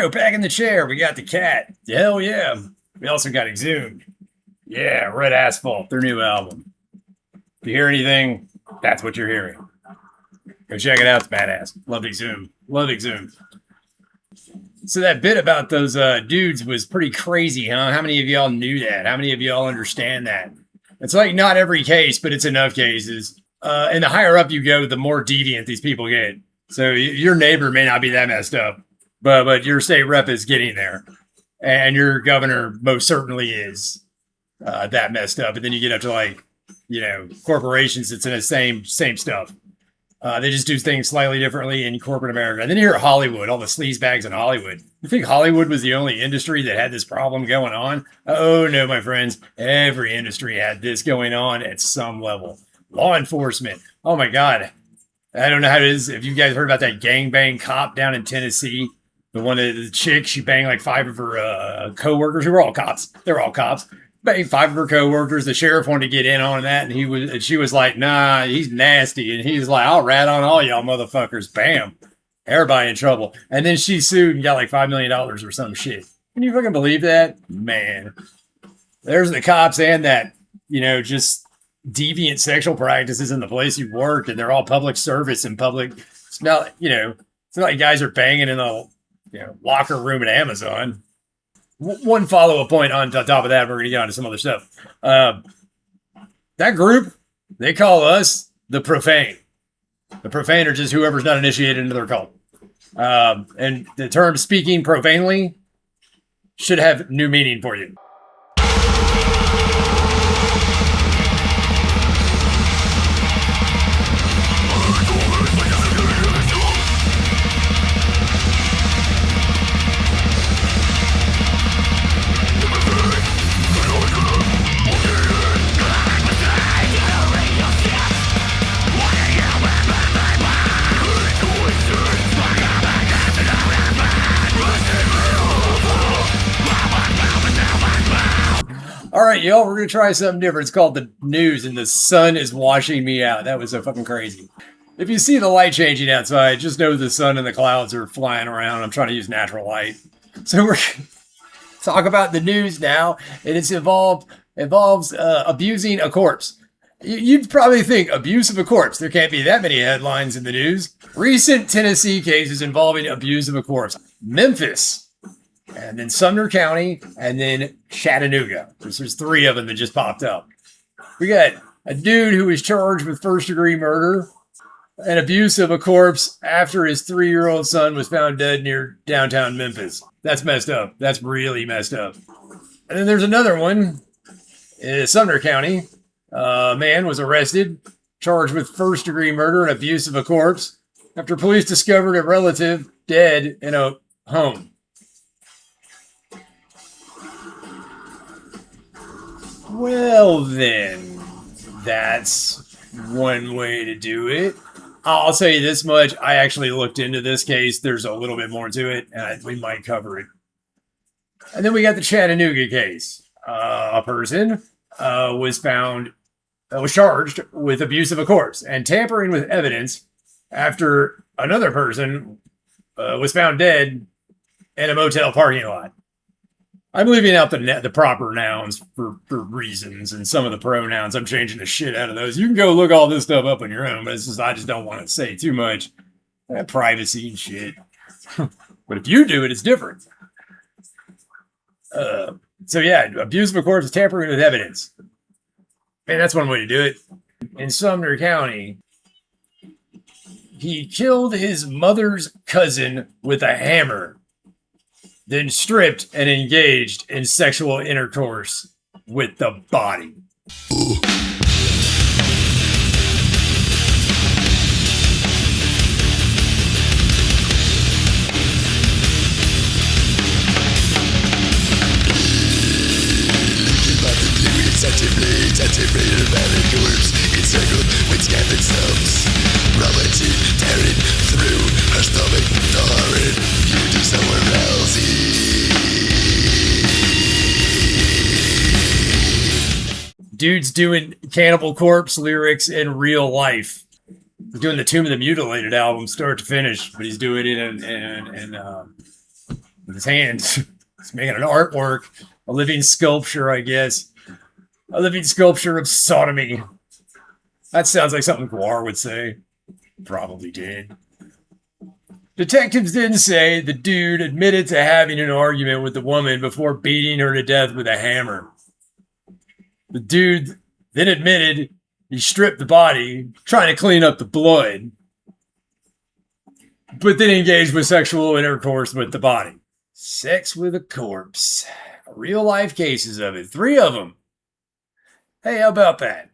bro, back in the chair. We got the cat. Hell yeah. We also got Exhumed. Yeah, Red Asphalt, their new album. If you hear anything, that's what you're hearing. Go check it out. It's badass. Love Exhumed. Love Exhumed. So that bit about those dudes was pretty crazy, huh? How many of y'all knew that? How many of y'all understand that? It's like not every case, but it's enough cases. And the higher up you go, the more deviant these people get. So your neighbor may not be that messed up, but your state rep is getting there. And your governor most certainly is that messed up. And then you get up to like, corporations that's in the same stuff. They just do things slightly differently in corporate America. And then you hear Hollywood, all the sleazebags in Hollywood. You think Hollywood was the only industry that had this problem going on? Oh, no, my friends. Every industry had this going on at some level. Law enforcement. Oh, my God. I don't know how it is. Have you guys heard about that gangbang cop down in Tennessee? The chick, she banged like 5 of her co-workers who were all cops. They were all cops. Banged 5 of her co-workers. The sheriff wanted to get in on that, and she was like, nah, he's nasty. And he's like, I'll rat on all y'all motherfuckers. Bam. Everybody in trouble. And then she sued and got like $5 million or some shit. Can you fucking believe that? Man. There's the cops and that, just deviant sexual practices in the place you work, and they're all public service and public. It's not, it's not like guys are banging in the locker room at Amazon. One follow-up point on top of that, we're going to get on to some other stuff. That group, they call us the profane. The profane are just whoever's not initiated into their cult. And the term speaking profanely should have new meaning for you. All right, y'all, we're going to try something different. It's called the news, and the sun is washing me out. That was so fucking crazy. If you see the light changing outside, just know the sun and the clouds are flying around. I'm trying to use natural light. So we're going to talk about the news now, and it's involves abusing a corpse. You'd probably think abuse of a corpse. There can't be that many headlines in the news. Recent Tennessee cases involving abuse of a corpse. Memphis. And then Sumner County, and then Chattanooga. There's 3 of them that just popped up. We got a dude who was charged with first-degree murder and abuse of a corpse after his 3-year-old son was found dead near downtown Memphis. That's messed up. That's really messed up. And then there's another one in Sumner County. A man was arrested, charged with first-degree murder and abuse of a corpse after police discovered a relative dead in a home. Well, then, that's one way to do it. I'll tell you this much. I actually looked into this case. There's a little bit more to it, and we might cover it. And then we got the Chattanooga case. A person was charged with abuse of a corpse and tampering with evidence after another person was found dead in a motel parking lot. I'm leaving out the proper nouns for reasons, and some of the pronouns, I'm changing the shit out of those. You can go look all this stuff up on your own, but I just don't want to say too much. Privacy and shit. But if you do it, it's different. So yeah, abuse of a corpse is tampering with evidence. Man, that's one way to do it. In Sumner County, he killed his mother's cousin with a hammer, then stripped and engaged in sexual intercourse with the body. Centimeter abandoned corpse encircled with scattered stumps. Reality tearing through her stomach, the horrid beauty somewhere else. Dude's doing Cannibal Corpse lyrics in real life. He's doing the Tomb of the Mutilated album start to finish, but he's doing it in with his hands. He's making an artwork, a living sculpture, I guess. A living sculpture of sodomy. That sounds like something Guar would say. Probably did. Detectives then say the dude admitted to having an argument with the woman before beating her to death with a hammer. The dude then admitted he stripped the body, trying to clean up the blood, but then engaged with sexual intercourse with the body. Sex with a corpse. Real life cases of it. 3 of them. Hey, how about that?